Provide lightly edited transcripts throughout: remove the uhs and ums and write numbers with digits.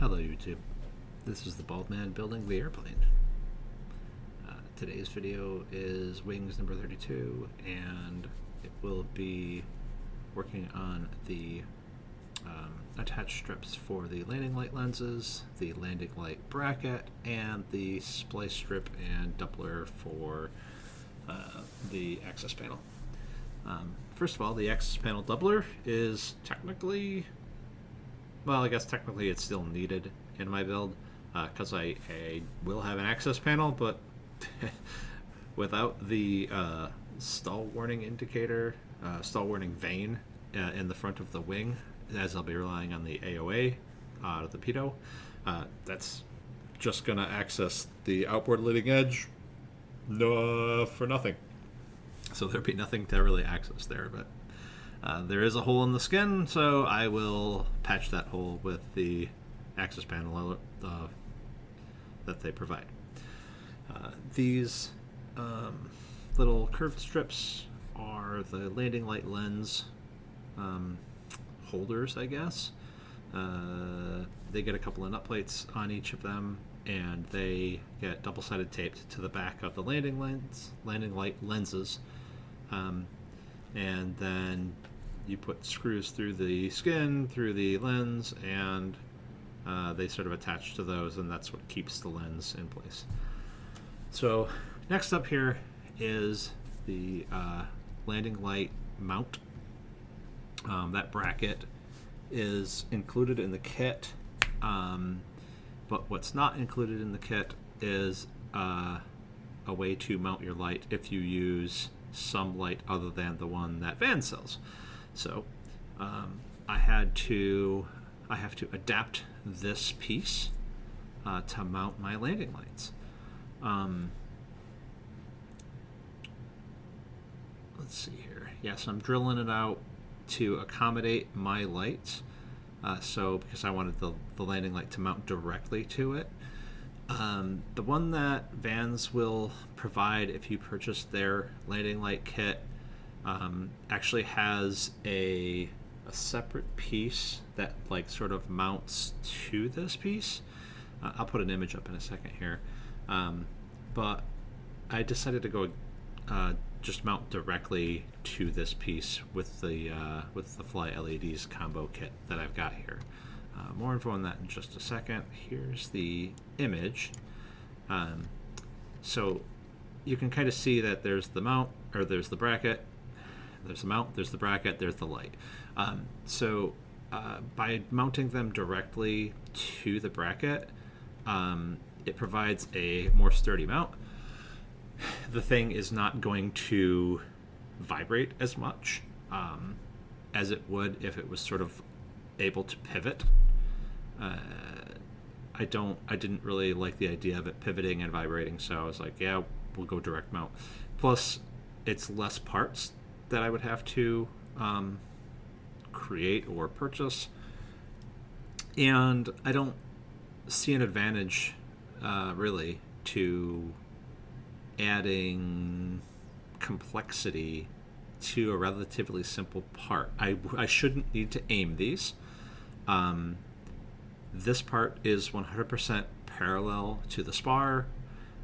Hello YouTube, this is the Bald Man building the airplane. Today's video is wings number 32 and it will be working on the attached strips for the landing light lenses, the landing light bracket, and the splice strip and doubler for the access panel. First of all, the access panel doubler is technically, well, I guess technically it's still needed in my build because I will have an access panel, but without the stall warning indicator, stall warning vane in the front of the wing, as I'll be relying on the AOA, the pitot, that's just going to access the outboard leading edge for nothing. So there'd be nothing to really access there, but there is a hole in the skin, so I will patch that hole with the access panel that they provide. These little curved strips are the landing light lens holders, I guess. They get a couple of nut plates on each of them, and they get double-sided taped to the back of the landing light lenses. And then you put screws through the skin, through the lens, and they sort of attach to those, and that's what keeps the lens in place. So next up here is the landing light mount. That bracket is included in the kit, but what's not included in the kit is a way to mount your light if you use some light other than the one that Van sells. So I have to adapt this piece to mount my landing lights. Let's see here. Yes, I'm drilling it out to accommodate my lights. So because I wanted the landing light to mount directly to it. The one that Vans will provide if you purchase their landing light kit actually has a separate piece that like sort of mounts to this piece. I'll put an image up in a second here, but I decided to go just mount directly to this piece with the Fly LEDs combo kit that I've got here. More info on that in just a second. Here's the image. So you can kind of see that there's the mount, or there's the bracket, there's the mount, there's the bracket, there's the light. So by mounting them directly to the bracket, it provides a more sturdy mount. The thing is not going to vibrate as much as it would if it was sort of able to pivot. I didn't really like the idea of it pivoting and vibrating, so I was like, yeah, we'll go direct mount. Plus, it's less parts that I would have to create or purchase, and I don't see an advantage really to adding complexity to a relatively simple part. I shouldn't need to aim these. This part is 100% parallel to the spar,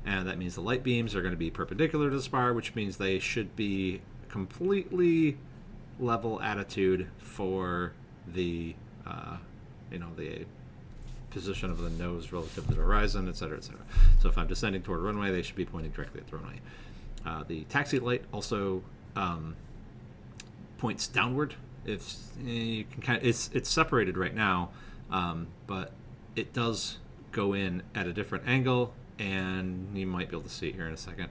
and that means the light beams are going to be perpendicular to the spar, which means they should be completely level attitude for the the position of the nose relative to the horizon, etc., etc. So if I'm descending toward a runway, they should be pointing directly at the runway. The taxi light also points downward. If you can it's separated right now, but it does go in at a different angle, and you might be able to see it here in a second.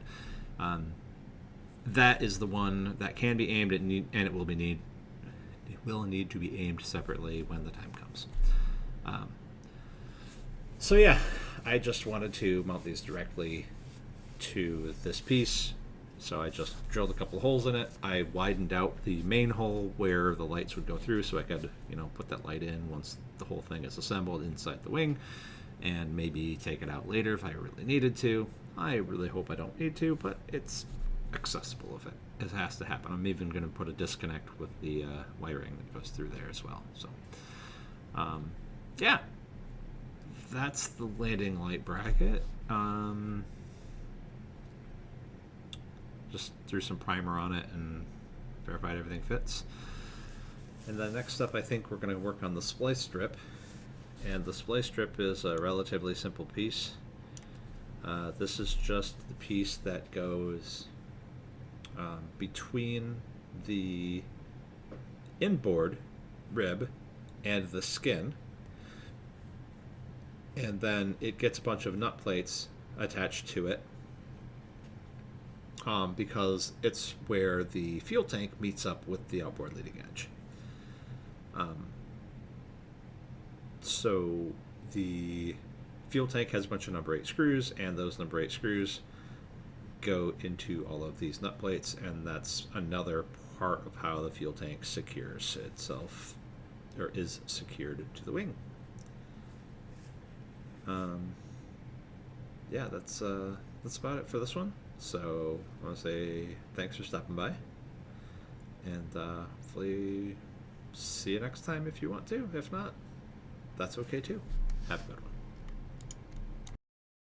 That is the one that can be aimed, and it will need to be aimed separately when the time comes. So yeah, I just wanted to mount these directly to this piece. So I just drilled a couple holes in it. I widened out the main hole where the lights would go through, so I could, put that light in once the whole thing is assembled inside the wing, and maybe take it out later if I really needed to. I really hope I don't need to, but it's accessible if it has to happen. I'm even going to put a disconnect with the wiring that goes through there as well. So, yeah. that's the landing light bracket. Just threw some primer on it and verified everything fits. And then next up, I think we're going to work on the splice strip. And the splice strip is a relatively simple piece. This is just the piece that goes between the inboard rib and the skin. And then it gets a bunch of nut plates attached to it because it's where the fuel tank meets up with the outboard leading edge. So the fuel tank has a bunch of number 8 screws, and those number 8 screws go into all of these nut plates, and that's another part of how the fuel tank secures itself, or is secured to the wing. Yeah, that's about it for this one. So I want to say thanks for stopping by, and hopefully see you next time if you want to. If not, that's okay too. Have a good one.